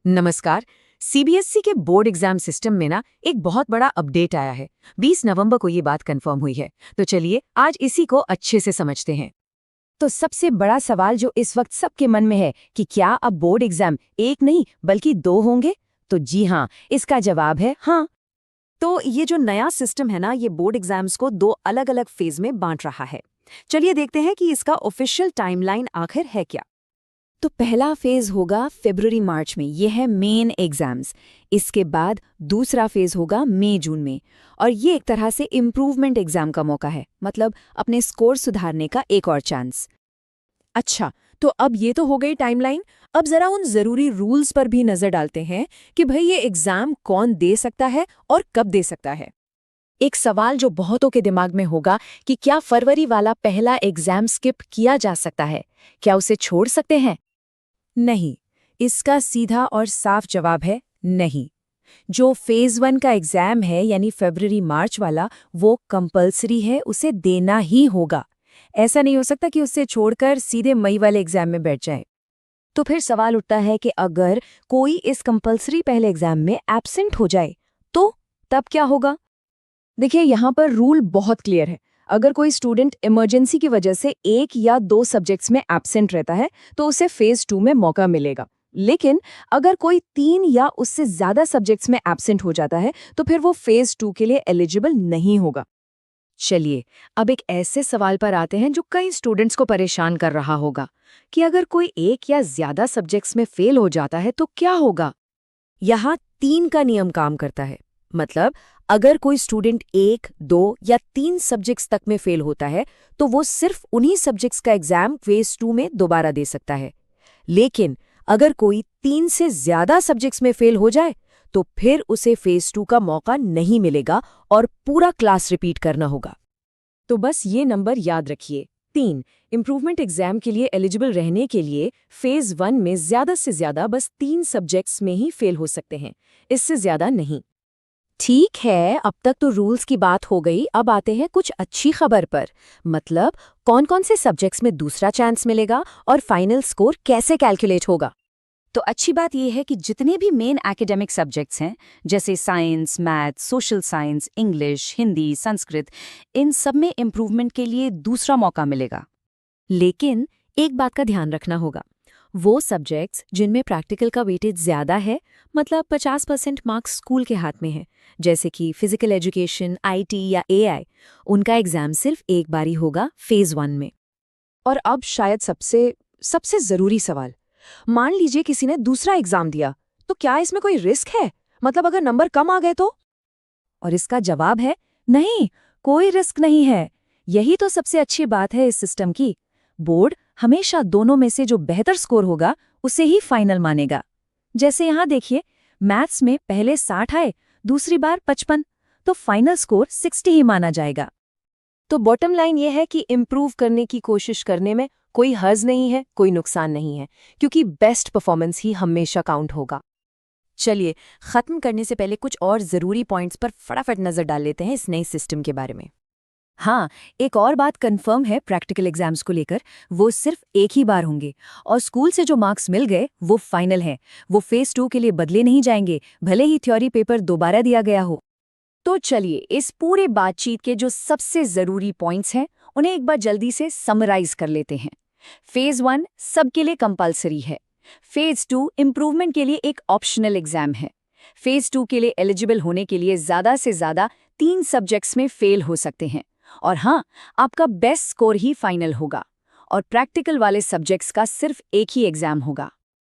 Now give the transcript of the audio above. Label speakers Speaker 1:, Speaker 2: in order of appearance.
Speaker 1: नमस्कार। सीबीएसई के board exam system में ना एक बहुत बड़ा अपडेट आया है। 20 नवंबर को ये बात कंफर्म हुई है। तो चलिए आज इसी को अच्छे से समझते हैं।
Speaker 2: तो सबसे बड़ा सवाल जो इस वक्त सबके मन में है कि क्या अब बोर्ड एग्जाम एक नहीं बल्कि दो होंगे? तो जी हाँ, इसका जवाब है हाँ।
Speaker 3: तो ये जो नया सिस्टम है ना, ये बोर्ड एग्जाम्स को दो अलग अलग फेज में बांट रहा है। चलिए देखते हैं कि इसका ऑफिशियल टाइमलाइन आखिर है क्या।
Speaker 2: तो पहला फेज होगा फरवरी मार्च में, ये है मेन एग्जाम्स। इसके बाद दूसरा फेज होगा मई जून में, और ये एक तरह से इम्प्रूवमेंट एग्जाम का मौका है, मतलब अपने स्कोर सुधारने का एक और चांस।
Speaker 4: अच्छा, तो अब ये तो हो गई टाइमलाइन। अब जरा उन जरूरी रूल्स पर भी नजर डालते हैं कि भाई ये एग्जाम कौन दे सकता है और कब दे सकता है। एक सवाल जो बहुतों के दिमाग में होगा कि क्या फरवरी वाला पहला एग्जाम स्किप किया जा सकता है? क्या उसे छोड़ सकते हैं? नहीं, इसका सीधा और साफ जवाब है नहीं। जो फेज 1 का एग्जाम है यानी फरवरी मार्च वाला, वो कंपलसरी है, उसे देना ही होगा। ऐसा नहीं हो सकता कि उससे छोड़कर सीधे मई वाले एग्जाम में बैठ जाए।
Speaker 2: तो फिर सवाल उठता है कि अगर कोई इस कंपलसरी पहले एग्जाम में एब्सेंट हो जाए तो तब क्या होगा?
Speaker 4: देखिए, यहाँ पर रूल बहुत क्लियर है। अगर कोई स्टूडेंट इमरजेंसी की वजह से एक या दो सब्जेक्ट्स में एब्सेंट रहता है तो उसे फेज 2 में मौका मिलेगा। लेकिन अगर कोई 3 या उससे ज्यादा सब्जेक्ट्स में एब्सेंट हो जाता है तो फिर वो फेज 2 के लिए एलिजिबल नहीं होगा।
Speaker 1: चलिए अब एक ऐसे सवाल पर आते हैं जो कई स्टूडेंट्स को परेशान कर रहा होगा कि अगर कोई एक या ज्यादा सब्जेक्ट्स में फेल हो जाता है तो क्या होगा। यहाँ 3 का नियम काम करता है। मतलब अगर कोई स्टूडेंट 1, 2 या 3 सब्जेक्ट्स तक में फेल होता है तो वो सिर्फ उन्हीं सब्जेक्ट्स का एग्जाम फेज 2 में दोबारा दे सकता है। लेकिन अगर कोई 3 से ज्यादा सब्जेक्ट्स में फेल हो जाए तो फिर उसे फेज 2 का मौका नहीं मिलेगा और पूरा क्लास रिपीट करना होगा।
Speaker 4: तो बस ये नंबर याद रखिए, 3। इम्प्रूवमेंट एग्जाम के लिए एलिजिबल रहने के लिए फेज 1 में ज्यादा से ज्यादा बस 3 सब्जेक्ट्स में ही फेल हो सकते हैं, इससे ज्यादा नहीं।
Speaker 2: ठीक है, अब तक तो रूल्स की बात हो गई। अब आते हैं कुछ अच्छी खबर पर। मतलब कौन कौन से सब्जेक्ट्स में दूसरा चांस मिलेगा और फाइनल स्कोर कैसे कैलकुलेट होगा।
Speaker 3: तो अच्छी बात यह है कि जितने भी मेन एकेडमिक सब्जेक्ट्स हैं, जैसे science, math, social science, English, Hindi, Sanskrit, इन सब में इम्प्रूवमेंट के लिए दूसरा मौका मिलेगा।
Speaker 1: लेकिन एक बात का ध्यान रखना होगा, वो सब्जेक्ट्स जिनमें प्रैक्टिकल का वेटेज ज्यादा है, मतलब 50% मार्क्स स्कूल के हाथ में है, जैसे कि फिजिकल एजुकेशन, आईटी या एआई, उनका एग्जाम सिर्फ एक बार ही होगा फेज 1 में।
Speaker 4: और अब शायद सबसे जरूरी सवाल, मान लीजिए किसी ने दूसरा एग्जाम दिया, तो क्या इसमें कोई रिस्क है? मतलब अगर नंबर कम आ गए तो?
Speaker 2: और इसका जवाब है नहीं, कोई रिस्क नहीं है। यही तो सबसे अच्छी बात है इस सिस्टम की। बोर्ड हमेशा दोनों में से जो बेहतर स्कोर होगा उसे ही फाइनल मानेगा। जैसे यहाँ देखिए, मैथ्स में पहले 60 आए, दूसरी बार 55, तो फाइनल स्कोर 60 ही माना जाएगा।
Speaker 4: तो बॉटम लाइन ये है कि इम्प्रूव करने की कोशिश करने में कोई हर्ज नहीं है, कोई नुकसान नहीं है, क्योंकि बेस्ट परफॉर्मेंस ही हमेशा काउंट होगा।
Speaker 1: चलिए खत्म करने से पहले कुछ और जरूरी पॉइंट्स पर फटाफट नजर डाल लेते हैं इस नए सिस्टम के बारे में।
Speaker 2: हाँ, एक और बात कंफर्म है प्रैक्टिकल एग्जाम्स को लेकर, वो सिर्फ एक ही बार होंगे और स्कूल से जो मार्क्स मिल गए वो फाइनल है। वो फेज 2 के लिए बदले नहीं जाएंगे, भले ही थ्योरी पेपर दोबारा दिया गया हो।
Speaker 3: तो चलिए इस पूरे बातचीत के जो सबसे जरूरी पॉइंट्स हैं उन्हें एक बार जल्दी से समराइज कर लेते हैं। फेज 1 सबके लिए कंपलसरी है। फेज 2 इम्प्रूवमेंट के लिए एक ऑप्शनल एग्जाम है। फेज 2 के लिए एलिजिबल होने के लिए ज्यादा से ज्यादा 3 सब्जेक्ट्स में फेल हो सकते हैं। और हाँ, आपका बेस्ट स्कोर ही फाइनल होगा और प्रैक्टिकल वाले सब्जेक्ट्स का सिर्फ एक ही एग्जाम होगा।